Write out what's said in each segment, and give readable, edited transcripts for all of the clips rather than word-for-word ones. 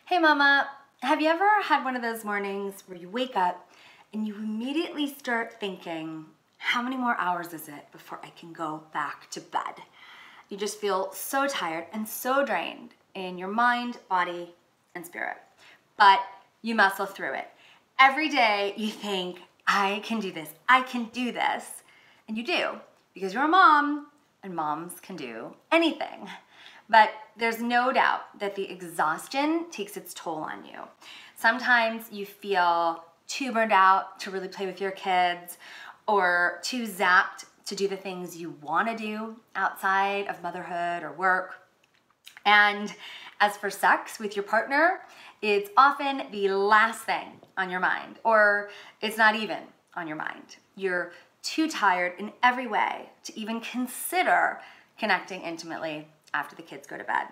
Hey mama, have you ever had one of those mornings where you wake up and you immediately start thinking, how many more hours is it before I can go back to bed? You just feel so tired and so drained in your mind, body, and spirit. But you muscle through it. Every day you think, I can do this, I can do this. And you do, because you're a mom and moms can do anything. But there's no doubt that the exhaustion takes its toll on you. Sometimes you feel too burned out to really play with your kids or too zapped to do the things you want to do outside of motherhood or work. And as for sex with your partner, it's often the last thing on your mind, or it's not even on your mind. You're too tired in every way to even consider connecting intimately after the kids go to bed.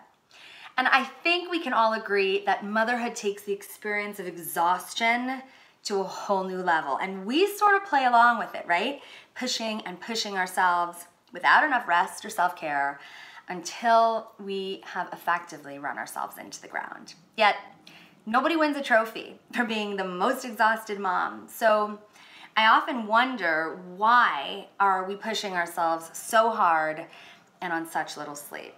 And I think we can all agree that motherhood takes the experience of exhaustion to a whole new level. And we sort of play along with it, right? Pushing and pushing ourselves without enough rest or self-care until we have effectively run ourselves into the ground. Yet, nobody wins a trophy for being the most exhausted mom. So I often wonder, why are we pushing ourselves so hard and on such little sleep?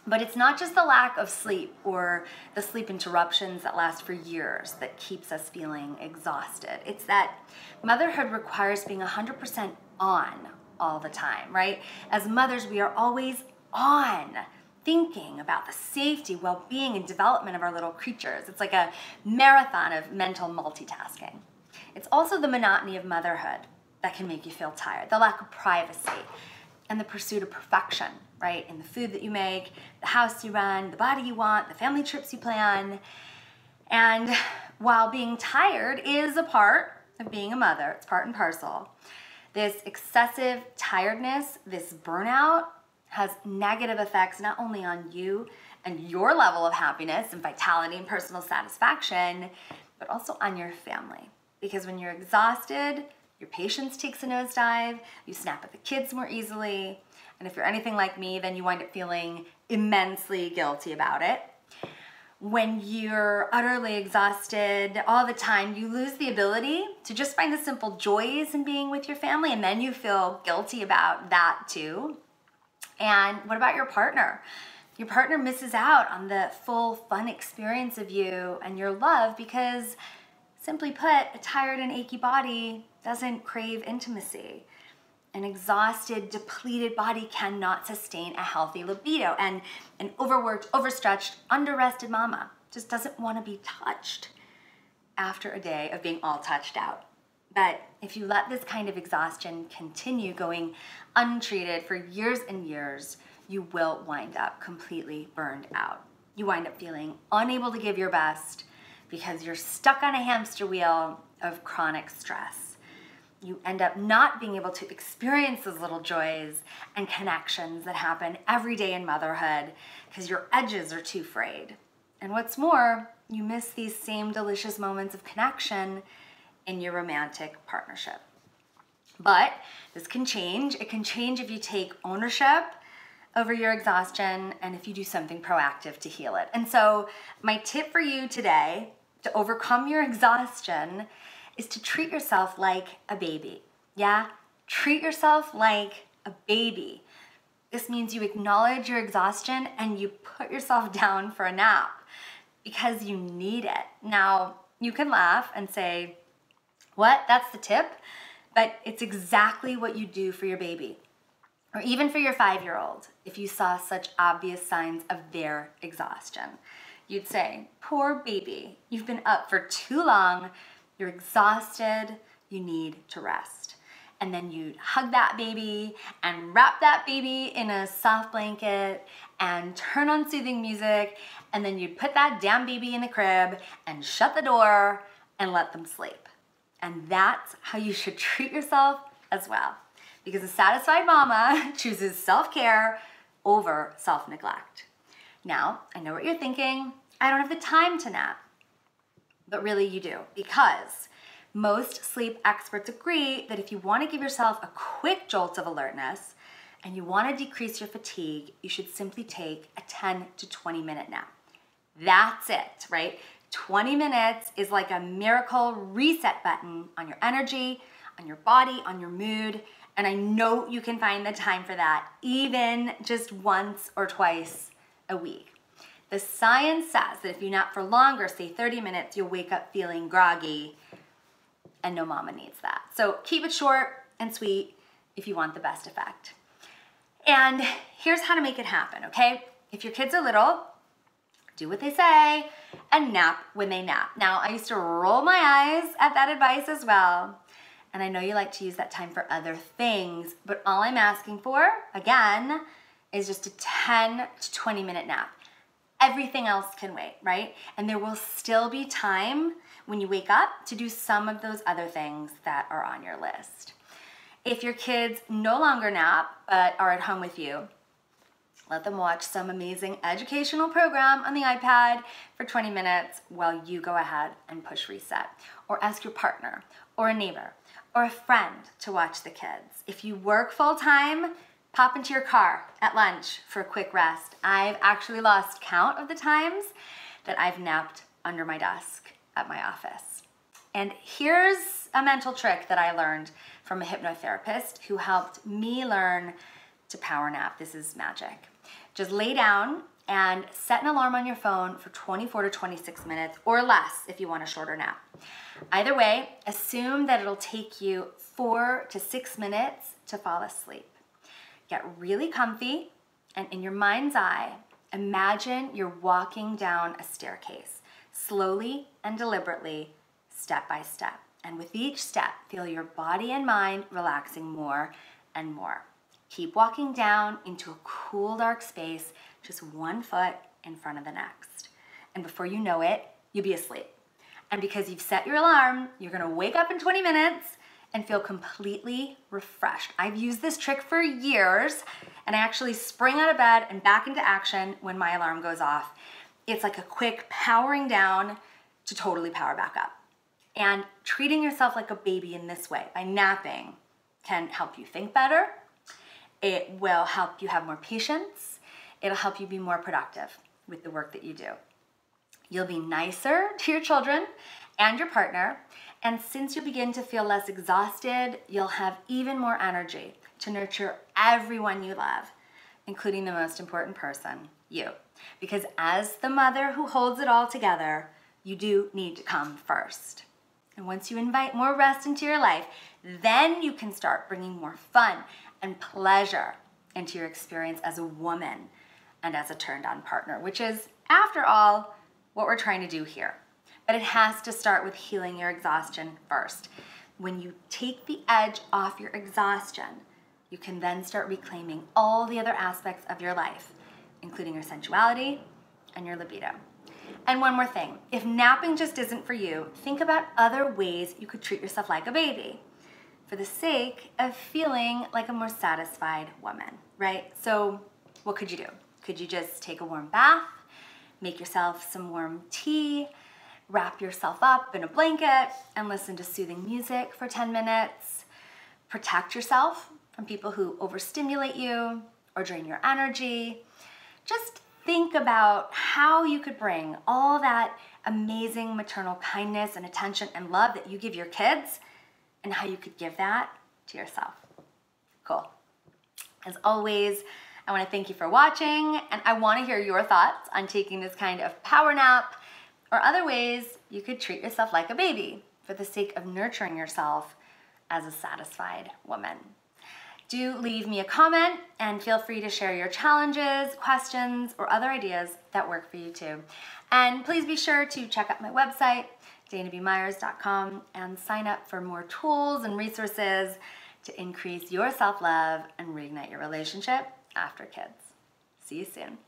But it's not just the lack of sleep or the sleep interruptions that last for years that keeps us feeling exhausted. It's that motherhood requires being 100% on all the time, right? As mothers, we are always on, thinking about the safety, well-being, and development of our little creatures. It's like a marathon of mental multitasking. It's also the monotony of motherhood that can make you feel tired, the lack of privacy, and the pursuit of perfection, right? In the food that you make, the house you run, the body you want, the family trips you plan. And while being tired is a part of being a mother, it's part and parcel, this excessive tiredness, this burnout, has negative effects not only on you and your level of happiness and vitality and personal satisfaction, but also on your family. Because when you're exhausted, your patience takes a nosedive, you snap at the kids more easily, and if you're anything like me, then you wind up feeling immensely guilty about it. When you're utterly exhausted all the time, you lose the ability to just find the simple joys in being with your family, and then you feel guilty about that too. And what about your partner? Your partner misses out on the full fun experience of you and your love because, simply put, a tired and achy body doesn't crave intimacy. An exhausted, depleted body cannot sustain a healthy libido, and an overworked, overstretched, underrested mama just doesn't want to be touched after a day of being all touched out. But if you let this kind of exhaustion continue going untreated for years and years, you will wind up completely burned out. You wind up feeling unable to give your best because you're stuck on a hamster wheel of chronic stress. You end up not being able to experience those little joys and connections that happen every day in motherhood because your edges are too frayed. And what's more, you miss these same delicious moments of connection in your romantic partnership. But this can change. It can change if you take ownership over your exhaustion and if you do something proactive to heal it. And so my tip for you today to overcome your exhaustion is to treat yourself like a baby. Yeah? Treat yourself like a baby. This means you acknowledge your exhaustion and you put yourself down for a nap because you need it. Now, you can laugh and say, what? That's the tip? But it's exactly what you do for your baby, or even for your 5-year-old, if you saw such obvious signs of their exhaustion. You'd say, poor baby, you've been up for too long, you're exhausted, you need to rest. And then you'd hug that baby and wrap that baby in a soft blanket and turn on soothing music, and then you'd put that damn baby in the crib and shut the door and let them sleep. And that's how you should treat yourself as well. Because a satisfied mama chooses self-care over self-neglect. Now, I know what you're thinking. I don't have the time to nap. But really you do, because most sleep experts agree that if you want to give yourself a quick jolt of alertness and you want to decrease your fatigue, you should simply take a 10 to 20 minute nap. That's it, right? 20 minutes is like a miracle reset button on your energy, on your body, on your mood. And I know you can find the time for that, even just once or twice a week. The science says that if you nap for longer, say 30 minutes, you'll wake up feeling groggy, and no mama needs that. So keep it short and sweet if you want the best effect. And here's how to make it happen, okay? If your kids are little, do what they say and nap when they nap. Now, I used to roll my eyes at that advice as well. And I know you like to use that time for other things, but all I'm asking for, again, is just a 10 to 20 minute nap. Everything else can wait, right? And there will still be time when you wake up to do some of those other things that are on your list. If your kids no longer nap, but are at home with you, let them watch some amazing educational program on the iPad for 20 minutes while you go ahead and push reset. Or ask your partner or a neighbor or a friend to watch the kids. If you work full time, pop into your car at lunch for a quick rest. I've actually lost count of the times that I've napped under my desk at my office. And here's a mental trick that I learned from a hypnotherapist who helped me learn to power nap. This is magic. Just lay down and set an alarm on your phone for 24 to 26 minutes or less if you want a shorter nap. Either way, assume that it'll take you 4 to 6 minutes to fall asleep. Get really comfy, and in your mind's eye, imagine you're walking down a staircase, slowly and deliberately, step by step. And with each step, feel your body and mind relaxing more and more. Keep walking down into a cool, dark space, just one foot in front of the next. And before you know it, you'll be asleep. And because you've set your alarm, you're gonna wake up in 20 minutes and feel completely refreshed. I've used this trick for years, and I actually spring out of bed and back into action when my alarm goes off. It's like a quick powering down to totally power back up. And treating yourself like a baby in this way, by napping, can help you think better. It will help you have more patience. It'll help you be more productive with the work that you do. You'll be nicer to your children and your partner, and since you begin to feel less exhausted, you'll have even more energy to nurture everyone you love, including the most important person, you. Because as the mother who holds it all together, you do need to come first. And once you invite more rest into your life, then you can start bringing more fun and pleasure into your experience as a woman and as a turned-on partner, which is, after all, what we're trying to do here. But it has to start with healing your exhaustion first. When you take the edge off your exhaustion, you can then start reclaiming all the other aspects of your life, including your sensuality and your libido. And one more thing, if napping just isn't for you, think about other ways you could treat yourself like a baby for the sake of feeling like a more satisfied woman, right? So what could you do? Could you just take a warm bath, make yourself some warm tea, wrap yourself up in a blanket and listen to soothing music for 10 minutes, protect yourself from people who overstimulate you or drain your energy. Just think about how you could bring all that amazing maternal kindness and attention and love that you give your kids and how you could give that to yourself. Cool. As always, I want to thank you for watching, and I want to hear your thoughts on taking this kind of power nap or other ways you could treat yourself like a baby for the sake of nurturing yourself as a satisfied woman. Do leave me a comment and feel free to share your challenges, questions, or other ideas that work for you too. And please be sure to check out my website, danabmyers.com, and sign up for more tools and resources to increase your self-love and reignite your relationship after kids. See you soon.